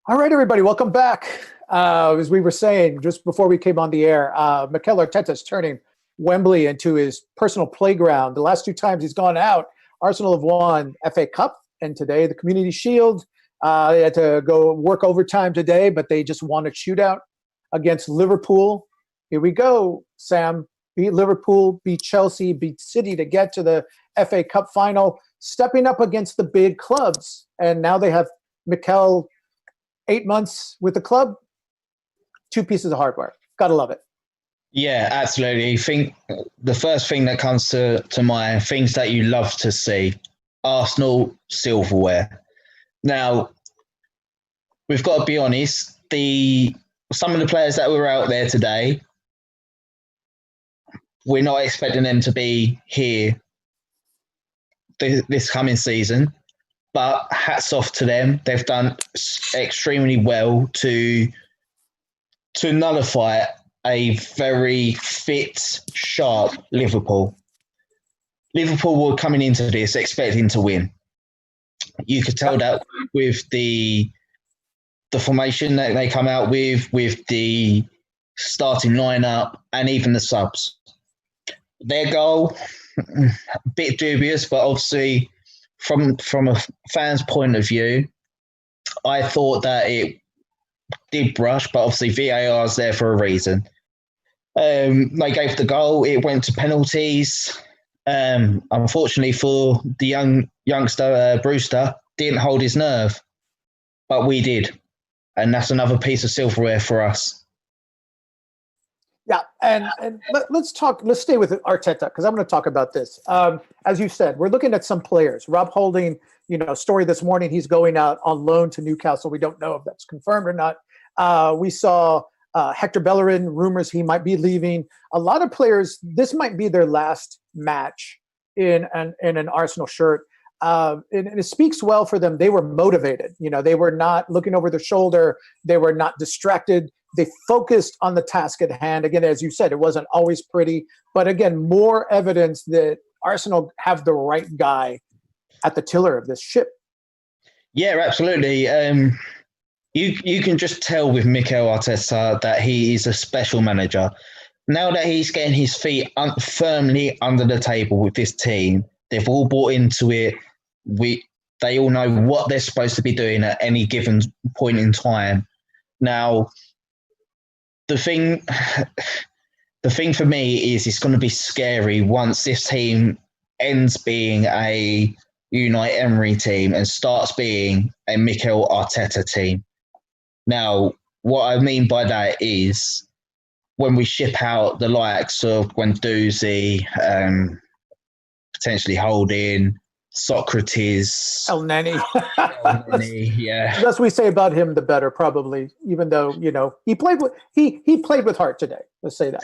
All right, everybody, welcome back. As we were saying just before we came on the air, Mikel Arteta is turning Wembley into his personal playground. The last two times he's gone out, Arsenal have won FA Cup, and today the Community Shield. They had to go work overtime today, but they just won a shootout against Liverpool. Here we go, Sam. Beat Liverpool, beat Chelsea, beat City to get to the FA Cup final, stepping up against the big clubs. And now they have Mikel 8 months with the club, two pieces of hardware. Gotta love it. Yeah, absolutely. I think the first thing that comes to mind, things that you love to see, Arsenal silverware. Now, we've got to be honest, some of the players that were out there today, we're not expecting them to be here this coming season. But hats off to them. They've done extremely well to nullify a very fit, sharp Liverpool. Liverpool were coming into this expecting to win. You could tell that with the formation that they come out with the starting lineup, and even the subs. Their goal, a bit dubious, but obviously from a fan's point of view, I thought that it did brush, but obviously VAR is there for a reason. They gave the goal. It went to penalties. Unfortunately for the youngster, Brewster, didn't hold his nerve, but we did. And that's another piece of silverware for us. Yeah, and let's stay with Arteta, because I'm going to talk about this. As you said, we're looking at some players. Rob Holding, story this morning, he's going out on loan to Newcastle. We don't know if that's confirmed or not. We saw Hector Bellerin, rumors he might be leaving. A lot of players, this might be their last match in an Arsenal shirt. And it speaks well for them. They were motivated. They were not looking over their shoulder. They were not distracted. They focused on the task at hand. Again, as you said, it wasn't always pretty. But again, more evidence that Arsenal have the right guy at the tiller of this ship. Yeah, absolutely. You can just tell with Mikel Arteta that he is a special manager. Now that he's getting his feet firmly under the table with this team, they've all bought into it. They all know what they're supposed to be doing at any given point in time. Now, the thing for me is it's going to be scary once this team ends being a Unai Emery team and starts being a Mikel Arteta team. Now, what I mean by that is when we ship out the likes of Guendouzi, potentially Holding, Socrates, El Neni. Yeah. The less we say about him, the better, probably. Even though he played with heart today. Let's say that.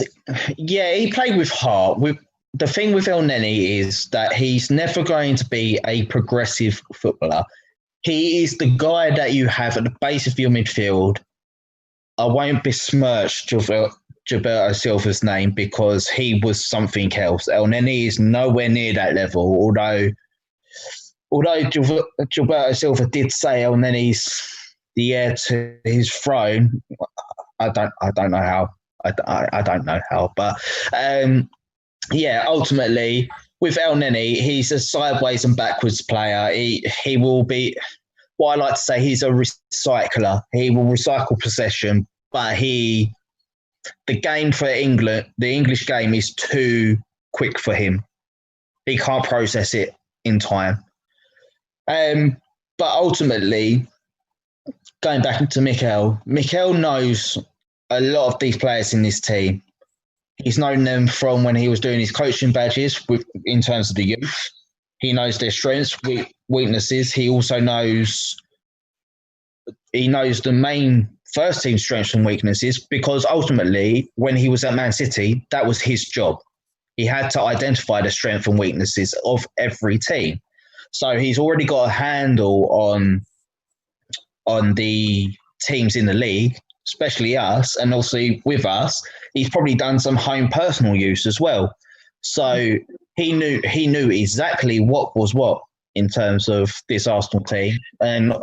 Yeah, he played with heart. The thing with El Neni is that he's never going to be a progressive footballer. He is the guy that you have at the base of your midfield. I won't besmirch Gilberto Silva's name because he was something else. El Neni is nowhere near that level, Although Gilberto Silva did say El Neni's the heir to his throne, I don't know how. I don't know how, but ultimately with El Neni, he's a sideways and backwards player. He will be, what I like to say, he's a recycler. He will recycle possession, but the game for England, the English game is too quick for him. He can't process it in time. But ultimately, going back to Mikel knows a lot of these players in this team. He's known them from when he was doing his coaching badges in terms of the youth. He knows their strengths, weaknesses. He also knows the main first team strengths and weaknesses, because ultimately, when he was at Man City, that was his job. He had to identify the strengths and weaknesses of every team. So he's already got a handle on the teams in the league, especially us, and also with us, he's probably done some home personal use as well. So he knew exactly what was what in terms of this Arsenal team, and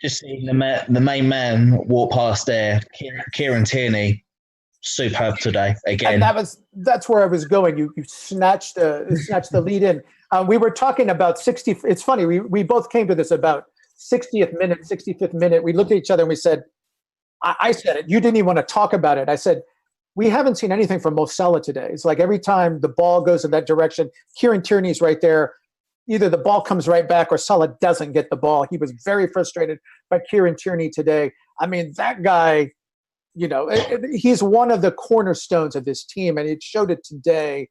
Just seeing the main man walk past there, Kieran Tierney, superb today again. And that's where I was going. You snatched the lead in. We were talking about 60. It's funny. We both came to this about 60th minute, 65th minute. We looked at each other and we said, I said it. You didn't even want to talk about it. I said, we haven't seen anything from Mo Salah today. It's like every time the ball goes in that direction, Kieran Tierney's right there. Either the ball comes right back or Salah doesn't get the ball. He was very frustrated by Kieran Tierney today. I mean, that guy, he's one of the cornerstones of this team, and it showed it today.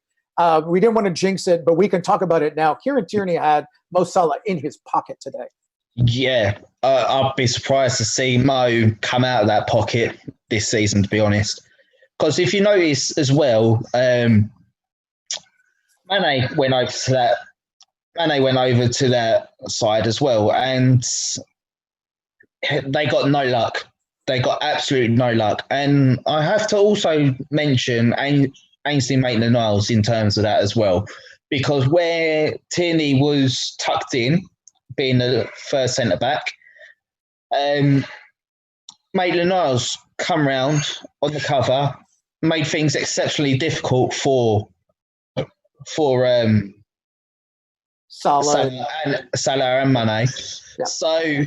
We didn't want to jinx it, but we can talk about it now. Kieran Tierney had Mo Salah in his pocket today. Yeah, I'd be surprised to see Mo come out of that pocket this season, to be honest. Because if you notice as well, Mane went over to that side as well, and they got no luck. They got absolutely no luck. And I have to also mention Ainsley Maitland-Niles in terms of that as well, because where Tierney was tucked in, being the first centre-back, Maitland-Niles come round on the cover, made things exceptionally difficult for Salah and Mane. Yeah. So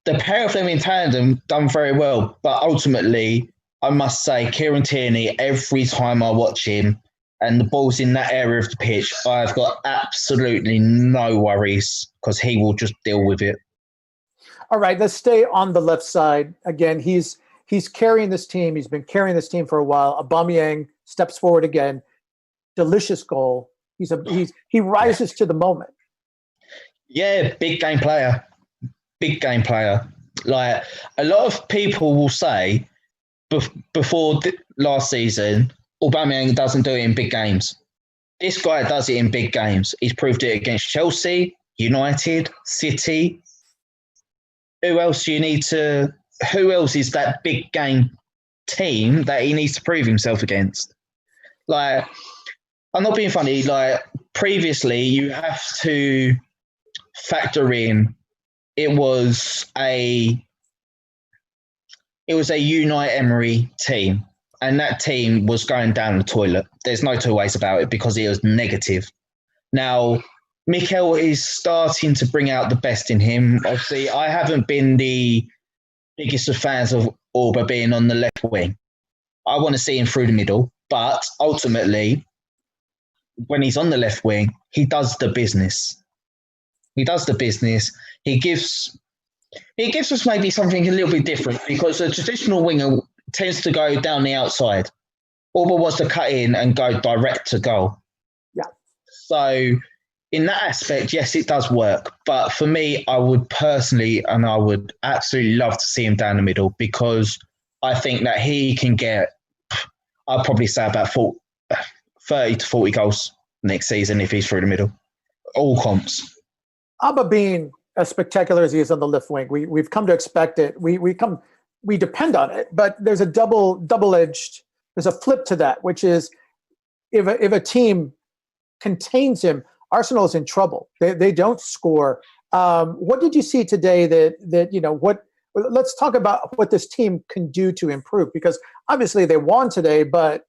the pair of them in tandem done very well. But ultimately, I must say, Kieran Tierney, every time I watch him and the ball's in that area of the pitch, I've got absolutely no worries because he will just deal with it. All right, let's stay on the left side. Again, he's carrying this team. He's been carrying this team for a while. Aubameyang steps forward again. Delicious goal. He rises to the moment. Yeah, big game player. Big game player. Like, a lot of people will say before last season, Aubameyang doesn't do it in big games. This guy does it in big games. He's proved it against Chelsea, United, City. Who else is that big game team that he needs to prove himself against? Like, I'm not being funny. Like, previously, you have to factor in it was a Unai Emery team, and that team was going down the toilet. There's no two ways about it because it was negative. Now, Mikel is starting to bring out the best in him. Obviously, I haven't been the biggest of fans of Auba being on the left wing. I want to see him through the middle, but ultimately, when he's on the left wing, he does the business. He gives us maybe something a little bit different because a traditional winger tends to go down the outside. Auba wants to cut in and go direct to goal. Yeah. So in that aspect, yes, it does work. But for me, I would absolutely love to see him down the middle because I think that he can get, I'd probably say about 30 to 40 goals next season if he's through the middle. All comps. Auba being as spectacular as he is on the left wing, we've come to expect it. We depend on it, but there's a double-edged. There's a flip to that, which is if a team contains him, Arsenal is in trouble. They don't score. What did you see today that let's talk about what this team can do to improve, because obviously they won today, but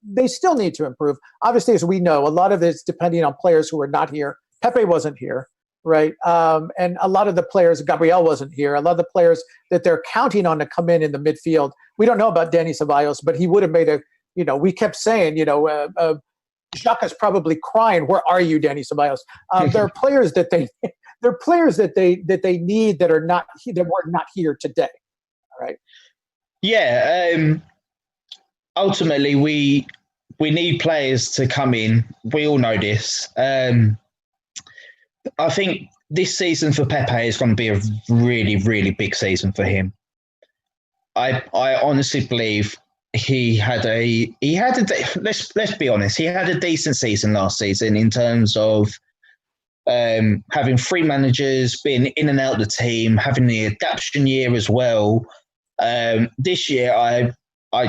they still need to improve. Obviously, as we know, a lot of it's depending on players who are not here. Pepe wasn't here, right? And a lot of the players, Gabriel wasn't here. A lot of the players that they're counting on to come in the midfield. We don't know about Dani Ceballos, but he would have made we kept saying, Jacques is probably crying. Where are you, Dani Ceballos? There are players that they need that were not here today. All right. Yeah. Ultimately, we need players to come in. We all know this. I think this season for Pepe is going to be a really, really big season for him. I honestly believe let's be honest, he had a decent season last season in terms of having three managers, being in and out of the team, having the adaptation year as well. This year, I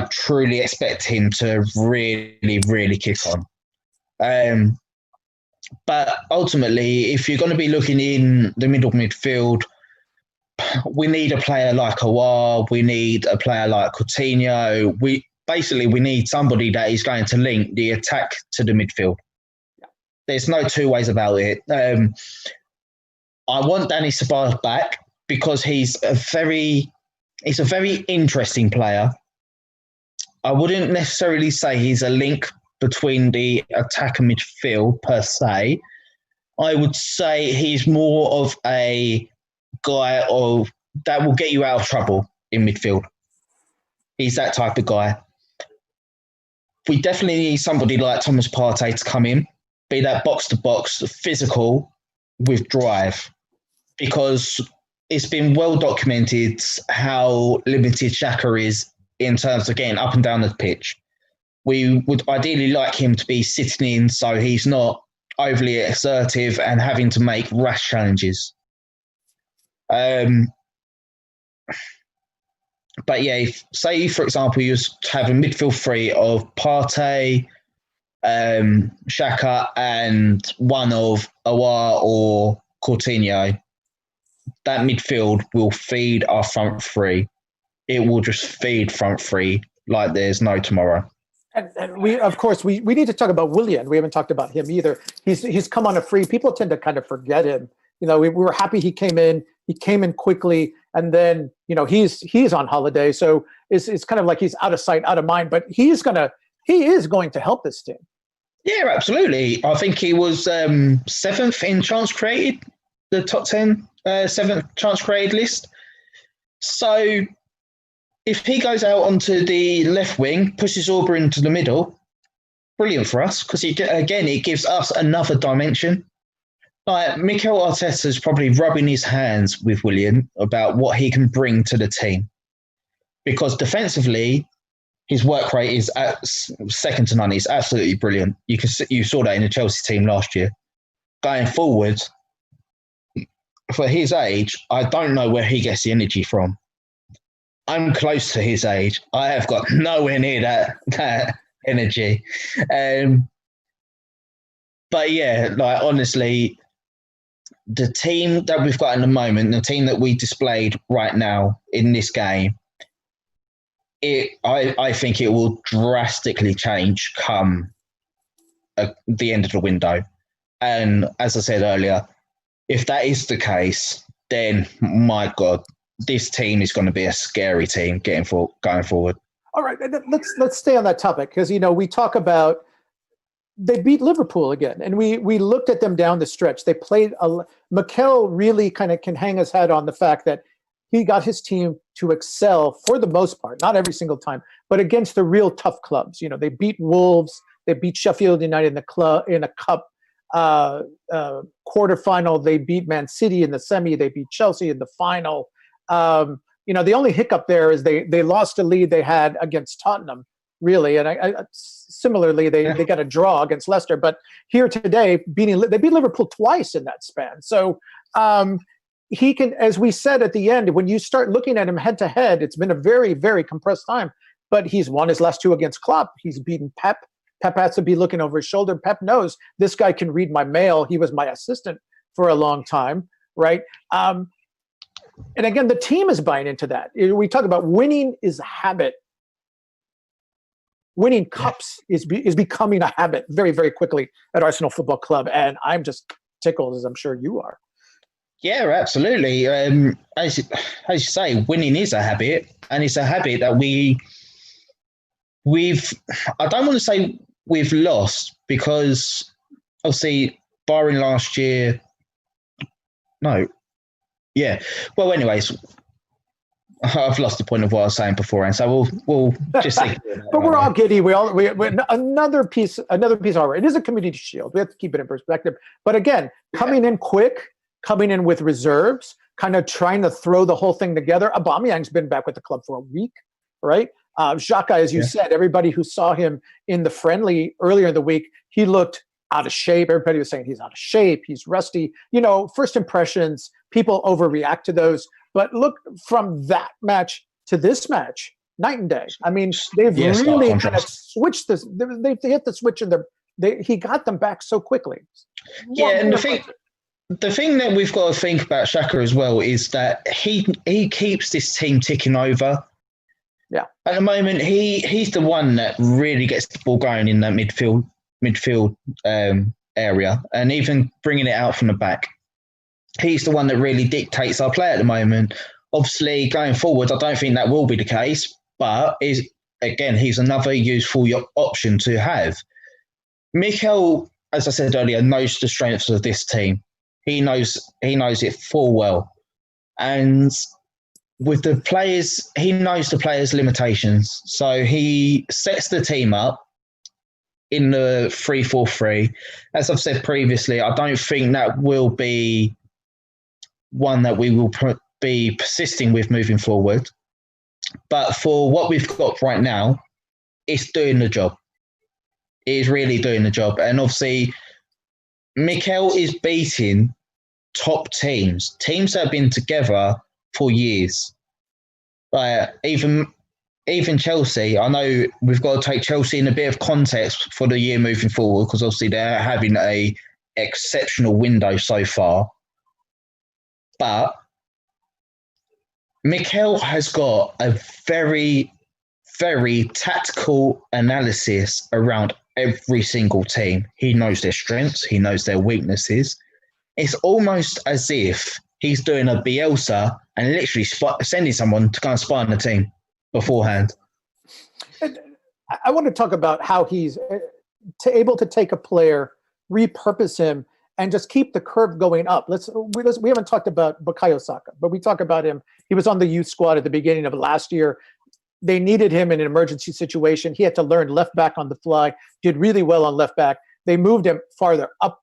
truly expect him to really, really kick on. But ultimately, if you're going to be looking in the midfield, we need a player like Aouar. We need a player like Coutinho. We need somebody that is going to link the attack to the midfield. Yeah. There's no two ways about it. I want Danny Ceballos back because he's a very interesting player. I wouldn't necessarily say he's a link between the attack and midfield per se. I would say he's more of a guy that will get you out of trouble in midfield. He's that type of guy. We definitely need somebody like Thomas Partey to come in, be that box-to-box, physical, with drive. Because it's been well documented how limited Xhaka is in terms of getting up and down the pitch. We would ideally like him to be sitting in so he's not overly assertive and having to make rash challenges. But yeah, say, for example, you have a midfield three of Partey, Xhaka, and one of Aouar or Coutinho. That midfield will feed our front three. It will just feed front three like there's no tomorrow. And we, of course, we need to talk about Willian. We haven't talked about him either. He's come on a free. People tend to kind of forget him. You know, we were happy he came in. He came in quickly, and then he's on holiday, so it's kind of like he's out of sight, out of mind. But he is going to help this team. Yeah, absolutely. I think he was seventh in chance created, the top 10, seventh chance created list. So if he goes out onto the left wing, pushes Aubrey into the middle, brilliant for us because it gives us another dimension. Like Mikel Arteta is probably rubbing his hands with Willian about what he can bring to the team, because defensively, his work rate is second to none. He's absolutely brilliant. You saw that in the Chelsea team last year. Going forward, for his age, I don't know where he gets the energy from. I'm close to his age. I have got nowhere near that energy. But yeah, like honestly, the team that we've got in the moment, the team that we displayed right now in this game, I think it will drastically change come the end of the window. And as I said earlier, if that is the case, then my God, this team is going to be a scary team going forward. All right, let's stay on that topic because we talk about they beat Liverpool again, and we looked at them down the stretch. They played Mikel really kind of can hang his head on the fact that he got his team to excel for the most part, not every single time, but against the real tough clubs. They beat Wolves, they beat Sheffield United in a cup quarterfinal. They beat Man City in the semi. They beat Chelsea in the final. The only hiccup there is they lost a lead they had against Tottenham, really, and similarly they got a draw against Leicester. But here today, they beat Liverpool twice in that span. So he can, as we said at the end, when you start looking at him head to head, it's been a very, very compressed time. But he's won his last two against Klopp. He's beaten Pep. Pep has to be looking over his shoulder. Pep knows this guy can read my mail. He was my assistant for a long time, right? And again, the team is buying into that. We talk about winning is a habit. Winning cups is becoming a habit very, very quickly at Arsenal Football Club. And I'm just tickled, as I'm sure you are. Yeah, absolutely. As you say, winning is a habit. And it's a habit that I don't want to say we've lost, because obviously barring last year, no. Yeah. Well, anyways, I've lost the point of what I was saying beforehand, so we'll just think. But we're all giddy. We another piece. All right. It is a community shield. We have to keep it in perspective. But again, coming in quick, coming in with reserves, kind of trying to throw the whole thing together. Aubameyang's been back with the club for a week, right? Xhaka, as you said, everybody who saw him in the friendly earlier in the week, he looked out of shape. Everybody was saying he's out of shape. He's rusty. First impressions, people overreact to those. But look, from that match to this match, night and day. I mean, they've really kind of switched this. They hit the switch, and he got them back so quickly. Yeah, and the the thing that we've got to think about Xhaka as well is that he keeps this team ticking over. Yeah. At the moment, he's the one that really gets the ball going in that midfield area, and even bringing it out from the back. He's the one that really dictates our play at the moment. Obviously, going forward, I don't think that will be the case, but he's another useful option to have. Mikel, as I said earlier, knows the strengths of this team. He knows it full well. And with the players, he knows the players' limitations. So he sets the team up in the 3-4-3. As I've said previously, I don't think that will be one that we will be persisting with moving forward. But for what we've got right now, it's doing the job. It is really doing the job. And obviously, Mikel is beating top teams that have been together for years. Even Chelsea, I know we've got to take Chelsea in a bit of context for the year moving forward, because obviously they're having a exceptional window so far. But Mikel has got a very, very tactical analysis around every single team. He knows their strengths. He knows their weaknesses. It's almost as if he's doing a Bielsa and literally sending someone to go and spy on the team beforehand. I want to talk about how he's able to take a player, repurpose him, and just keep the curve going up. We haven't talked about Bukayo Saka, but we talk about him. He was on the youth squad at the beginning of last year. They needed him in an emergency situation. He had to learn left back on the fly, did really well on left back. They moved him farther up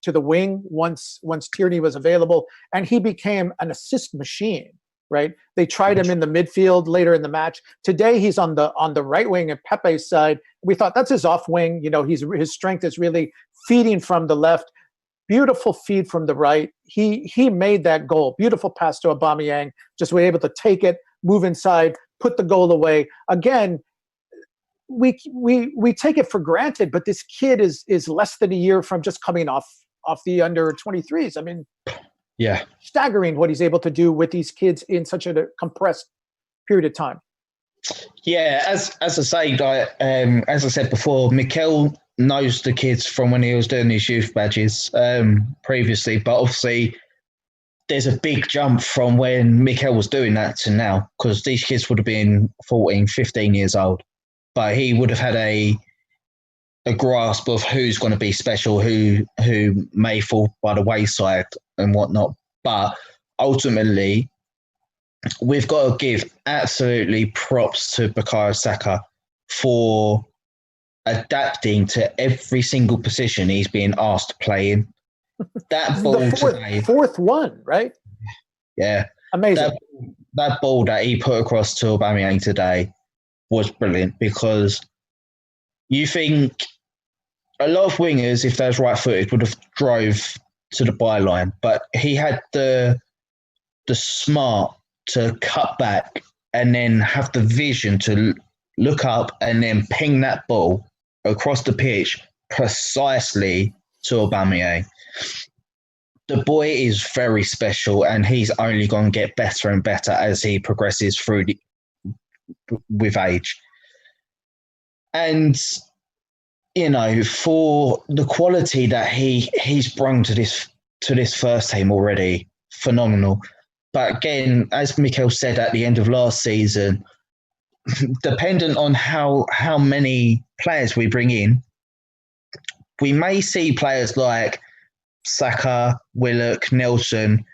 to the wing once Tierney was available, and he became an assist machine, right? They tried him in the midfield later in the match. Today he's on the right wing at Pepe's side. We thought that's his off wing. You know, his strength is really feeding from the left. Beautiful feed from the right. He made that goal. Beautiful pass to Aubameyang. Just was able to take it, move inside, put the goal away. Again, we take it for granted, but this kid is less than a year from just coming off the under 23s. I mean, yeah, staggering what he's able to do with these kids in such a compressed period of time. Yeah, as I said before, Mikel knows the kids from when he was doing his youth badges previously, but obviously there's a big jump from when Mikel was doing that to now, because these kids would have been 14, 15 years old, but he would have had a grasp of who's going to be special, who may fall by the wayside and whatnot. But ultimately, we've got to give absolutely props to Bukayo Saka for adapting to every single position he's being asked to play in. That ball today, fourth one, right? Yeah, amazing. That ball that he put across to Aubameyang today was brilliant, because you think a lot of wingers, if they was right-footed, would have drove to the byline, but he had the smart to cut back and then have the vision to look up and then ping that ball across the pitch precisely to Aubameyang. The boy is very special, and he's only going to get better and better as he progresses through with age. And, you know, for the quality that he's brought to this first team already, phenomenal. But again, as Mikel said at the end of last season, dependent on how many players we bring in, we may see players like Saka, Willock, Nelson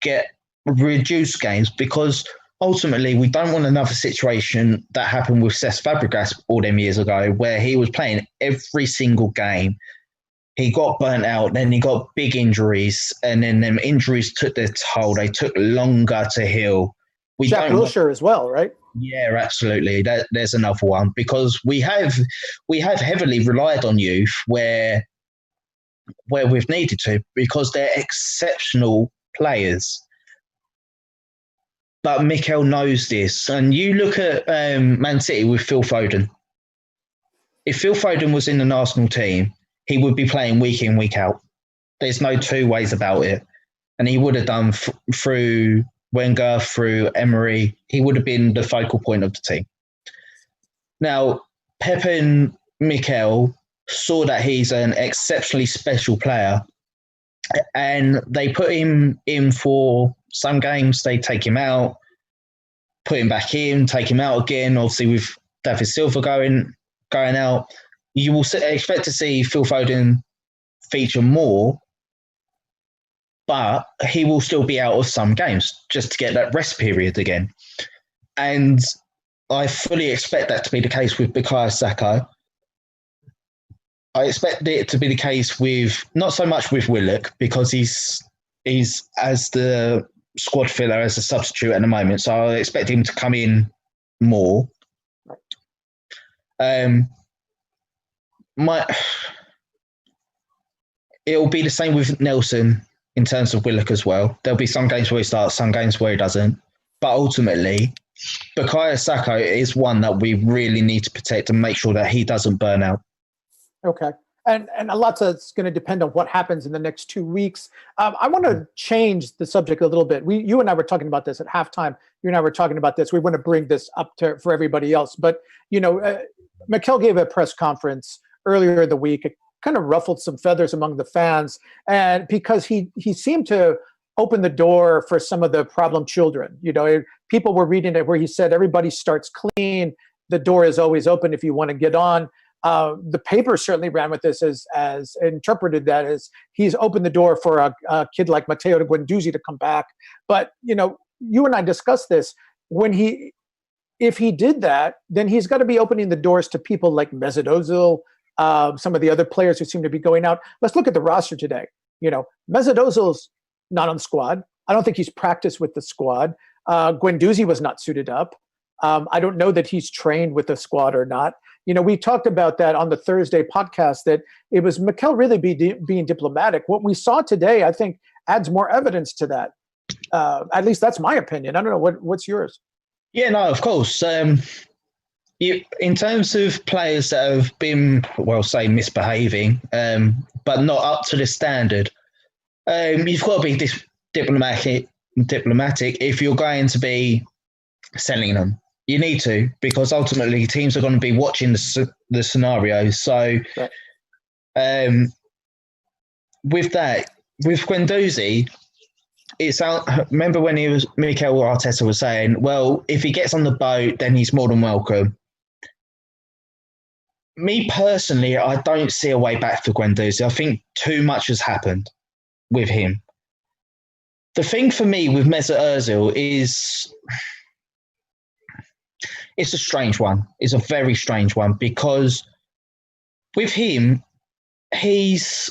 get reduced games, because ultimately we don't want another situation that happened with Cesc Fabregas all them years ago, where he was playing every single game. He got burnt out, then he got big injuries, and then them injuries took their toll. They took longer to heal. Jack Wilshere as well, right? Yeah, absolutely. There's another one, because we have heavily relied on youth where we've needed to, because they're exceptional players. But Mikel knows this. And you look at Man City with Phil Foden. If Phil Foden was in an Arsenal team, he would be playing week in, week out. There's no two ways about it. and he would have done through Wenger, through Emery. He would have been the focal point of the team. Now, Pep and Mikel saw that he's an exceptionally special player, and they put him in for some games. They take him out, put him back in, take him out again. Obviously, with David Silva going out, you will expect to see Phil Foden feature more, but he will still be out of some games just to get that rest period again. And I fully expect that to be the case with Bukayo Saka. I expect it to be the case with, not so much with Willock, because he's as the squad filler, as a substitute at the moment. So I expect him to come in more. It'll be the same with Nelson in terms of Willock as well. There'll be some games where he starts, some games where he doesn't. But ultimately, Bukayo Saka is one that we really need to protect and make sure that he doesn't burn out. Okay. And a lot of it's going to depend on what happens in the next 2 weeks. I want to change the subject a little bit. You and I were talking about this at halftime. You and I were talking about this. We want to bring this up for everybody else. But, Mikel gave a press conference earlier in the week. It kind of ruffled some feathers among the fans, and because he seemed to open the door for some of the problem children. People were reading it where he said everybody starts clean. The door is always open if you want to get on. The paper certainly ran with this as interpreted that as he's opened the door for a kid like Matteo Guendouzi to come back. But, you and I discussed this. If he did that, then he's got to be opening the doors to people like Mesut Ozil, some of the other players who seem to be going out. Let's look at the roster today. Mesut Ozil's not on the squad. I don't think he's practiced with the squad. Guendouzi was not suited up. I don't know that he's trained with the squad or not. We talked about that on the Thursday podcast, that it was Mikel really being diplomatic. What we saw today, I think, adds more evidence to that. At least that's my opinion. I don't know. What's yours? Yeah, no, of course. In terms of players that have been, misbehaving, but not up to the standard, you've got to be diplomatic if you're going to be selling them. You need to, because ultimately teams are going to be watching the scenario. So, with Guendouzi, remember when Mikel Arteta was saying, well, if he gets on the boat, then he's more than welcome. Me personally, I don't see a way back for Guendouzi. I think too much has happened with him. The thing for me with Mesut Ozil is, it's a strange one. It's a very strange one, because with him, he's,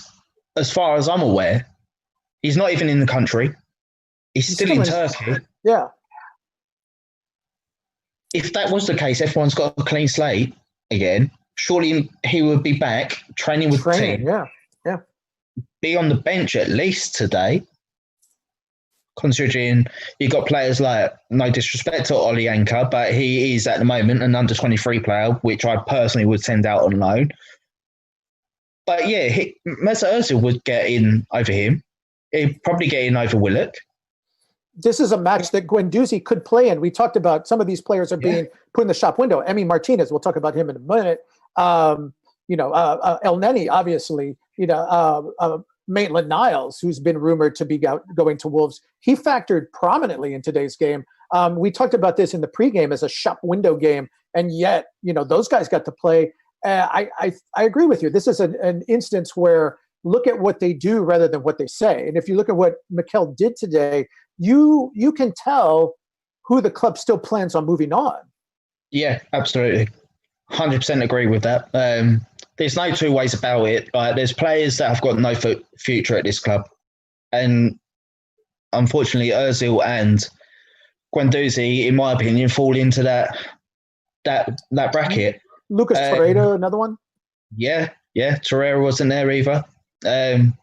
as far as I'm aware, he's not even in the country. He's still in Turkey. Yeah. If that was the case, everyone's got a clean slate again. Surely he would be back training with the team. Yeah. Be on the bench at least today, considering you've got players like, no disrespect to Oli Anka, but he is at the moment an under-23 player, which I personally would send out on loan. But yeah, Mesut Ozil would get in over him. He'd probably get in over Willock. This is a match that Guendouzi could play in. We talked about some of these players are being put in the shop window. Emi Martinez, we'll talk about him in a minute. El Neni, obviously. Maitland-Niles, who's been rumored to be going to Wolves. He factored prominently in today's game. We talked about this in the pregame as a shop window game, and yet, those guys got to play. I agree with you. This is an instance where look at what they do rather than what they say. And if you look at what Mikel did today, you can tell who the club still plans on moving on. Yeah, absolutely. 100% agree with that. There's no two ways about it. There's players that have got no future at this club. And unfortunately, Ozil and Guendouzi, in my opinion, fall into that bracket. Lucas Torreira, another one? Yeah. Torreira wasn't there either. A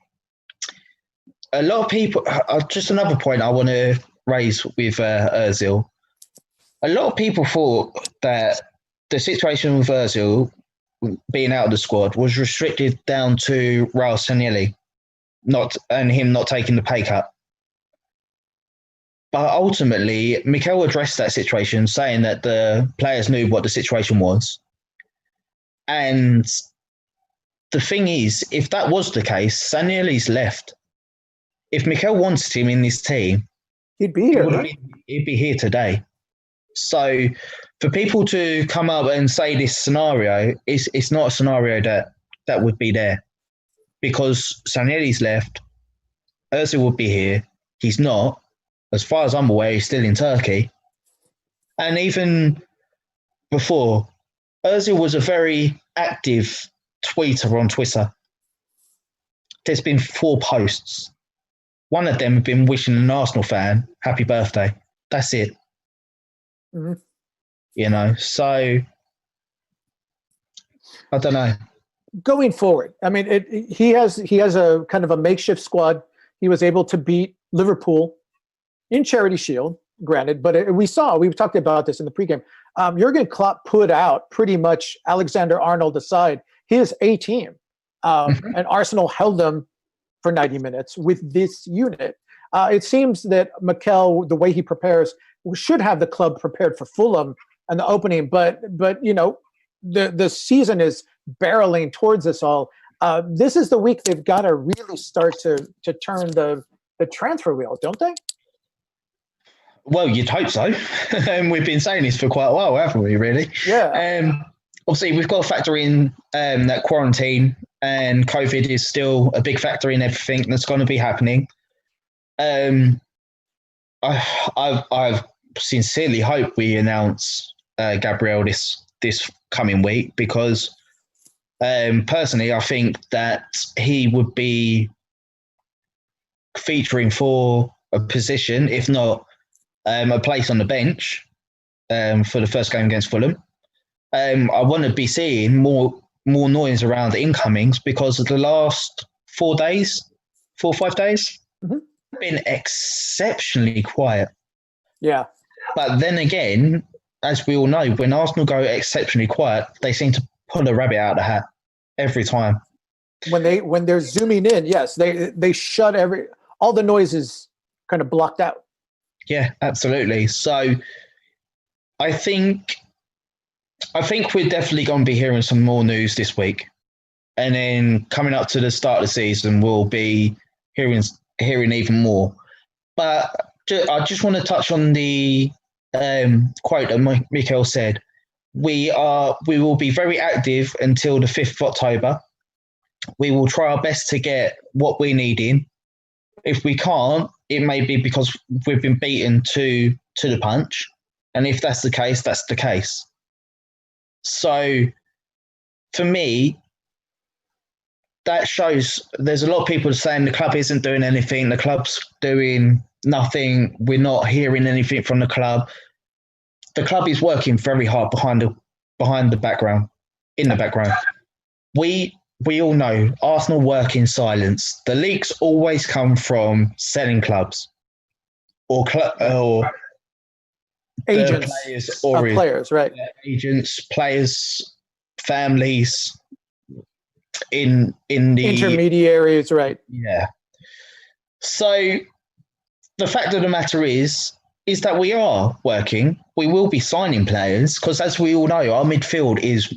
lot of people, just another point I want to raise with Ozil. A lot of people thought that the situation with Ozil being out of the squad was restricted down to Raul Sanllehi and him not taking the pay cut. But ultimately, Mikel addressed that situation, saying that the players knew what the situation was. And the thing is, if that was the case, Sanieli's left. If Mikel wanted him in this team, He'd be here, right? he'd be here today. So for people to come up and say this scenario, it's not a scenario that would be there. Because Sanieli's left, Ozil would be here. He's not. As far as I'm aware, he's still in Turkey. And even before, Ozil was a very active tweeter on Twitter. There's been 4 posts. One of them have been wishing an Arsenal fan happy birthday. That's it. Mm-hmm. You know, so I don't know. Going forward, I mean, he has a kind of a makeshift squad. He was able to beat Liverpool in Charity Shield, granted, but we've talked about this in the pregame. Jurgen Klopp put out pretty much Alexander-Arnold aside his A team, and Arsenal held them for 90 minutes with this unit. It seems that Mikel, the way he prepares, should have the club prepared for Fulham and the opening, but you know, the season is barreling towards us all. This is the week they've got to really start to turn the transfer wheel, don't they? Well, you'd hope so. And we've been saying this for quite a while, haven't we, really? Yeah. Obviously, we've got to factor in that quarantine, and COVID is still a big factor in everything that's going to be happening. I sincerely hope we announce Gabriel this coming week, because personally, I think that he would be featuring for a position, if not a place on the bench for the first game against Fulham. I want to be seeing more noise around the incomings, because of the last 4 or 5 days, been exceptionally quiet. Yeah. But then again, as we all know, when Arsenal go exceptionally quiet, they seem to pull a rabbit out of the hat every time. When they're zooming in, yes, they shut all the noise is kind of blocked out. Yeah, absolutely. So I think we're definitely going to be hearing some more news this week. And then coming up to the start of the season, we'll be hearing even more. But I just want to touch on the quote that Mikel said. We will be very active until the 5th of October. We will try our best to get what we need in. If we can't, it may be because we've been beaten to the punch. And if that's the case, that's the case. So for me, that shows there's a lot of people saying the club isn't doing anything. The club's doing nothing. We're not hearing anything from the club. The club is working very hard behind the background, in the background. We all know Arsenal work in silence. The leaks always come from selling clubs or agents, players, right? Agents, players, families, in the intermediaries, right? Yeah. So the fact of the matter is that we are working. We will be signing players, because as we all know, our midfield is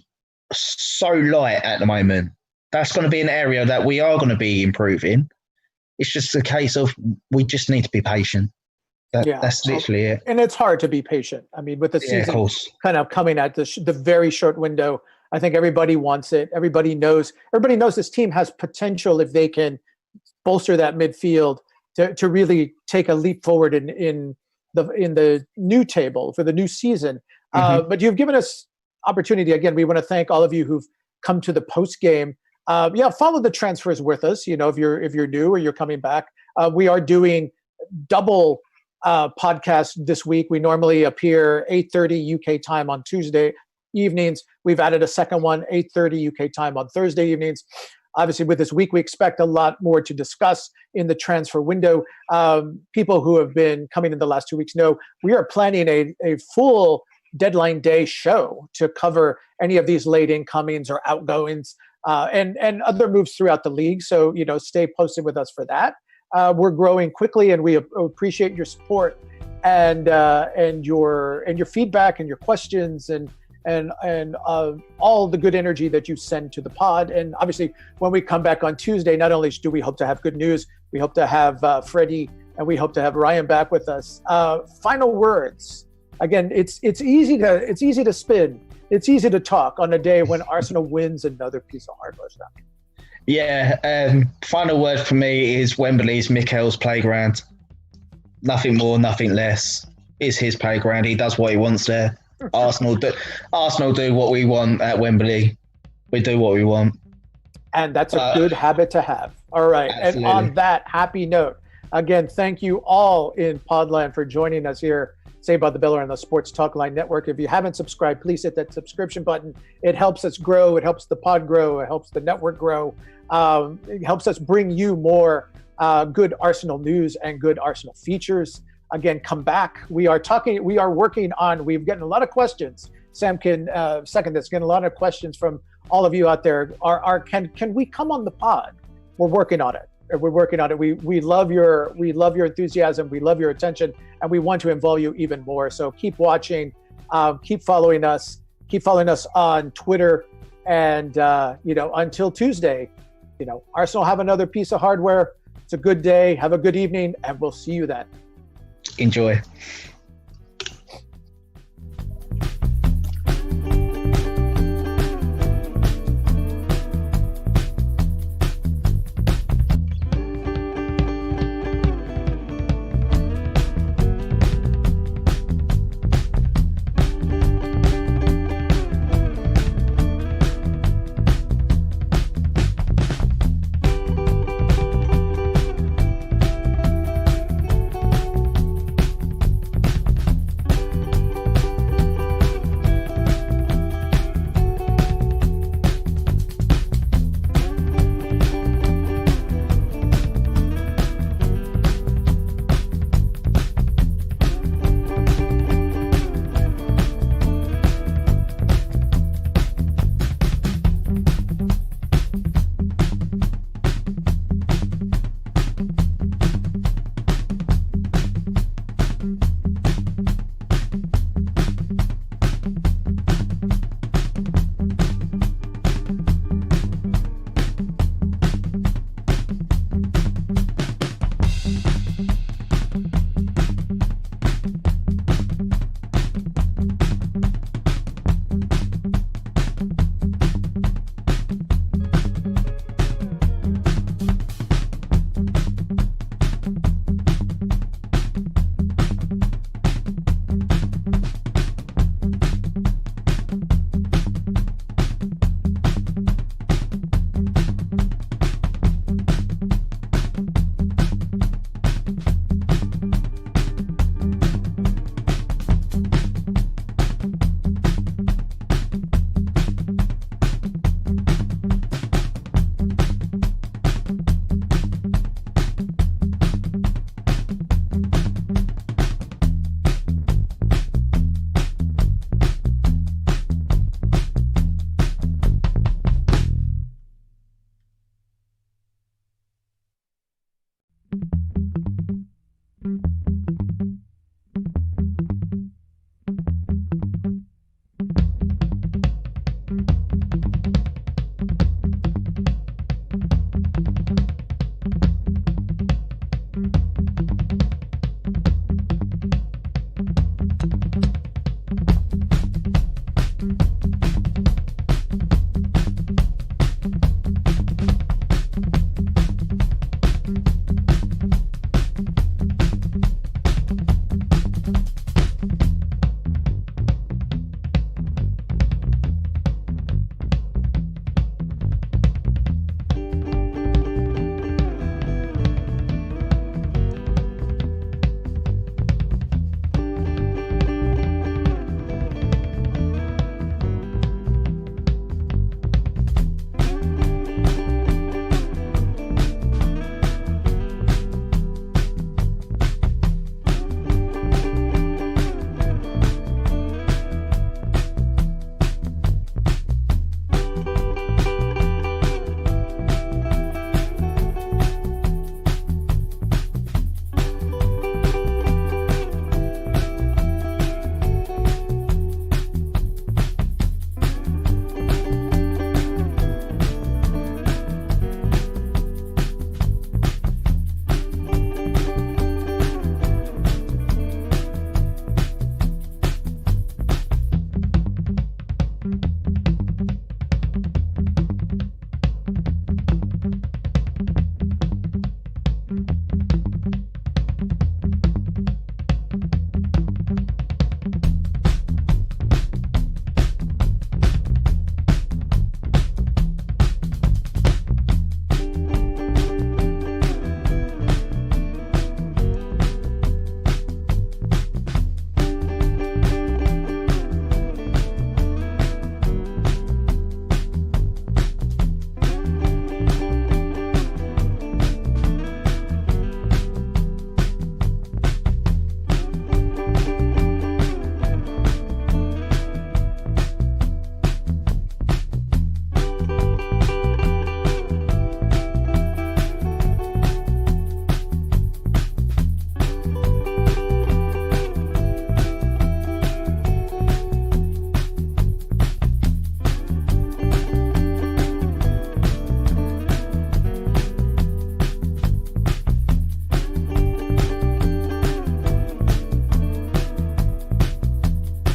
so light at the moment. That's going to be an area that we are going to be improving. It's just a case of we just need to be patient. That's literally it. And it's hard to be patient. I mean, with the season kind of coming at the very short window, I think everybody wants it. Everybody knows this team has potential if they can bolster that midfield to really take a leap forward in the new table for the new season. But you've given us opportunity. Again, we want to thank all of you who've come to the post game. Follow the transfers with us. You know, if you're new or you're coming back, we are doing double podcast this week. We normally appear 8:30 UK time on Tuesday evenings. We've added a second one, 8:30 UK time on Thursday evenings. Obviously, with this week, we expect a lot more to discuss in the transfer window. People who have been coming in the last 2 weeks know we are planning a full deadline day show to cover any of these late incomings or outgoings and other moves throughout the league. So, stay posted with us for that. We're growing quickly, and we appreciate your support. and your feedback and your questions and all the good energy that you send to the pod. And obviously, when we come back on Tuesday, not only do we hope to have good news, we hope to have Freddie and we hope to have Ryan back with us. Final words. Again, it's easy to spin. It's easy to talk on a day when Arsenal wins another piece of hardware stuff. Yeah. Final word for me is Wembley's Mikel's playground. Nothing more, nothing less. It's his playground. He does what he wants there. Arsenal do what we want at Wembley. We do what we want. And that's a good habit to have. All right. Absolutely. And on that happy note, again, thank you all in Podland for joining us here. Saved by the Bellerin on the Sports Talk Line Network. If you haven't subscribed, please hit that subscription button. It helps us grow. It helps the pod grow. It helps the network grow. It helps us bring you more good Arsenal news and good Arsenal features. Again, come back. We've getting a lot of questions. Sam can second this. Getting a lot of questions from all of you out there. Can we come on the pod? We're working on it. We love your enthusiasm. We love your attention, and we want to involve you even more. So keep watching, keep following us on Twitter, and until Tuesday, Arsenal have another piece of hardware. It's a good day. Have a good evening, and we'll see you then. Enjoy.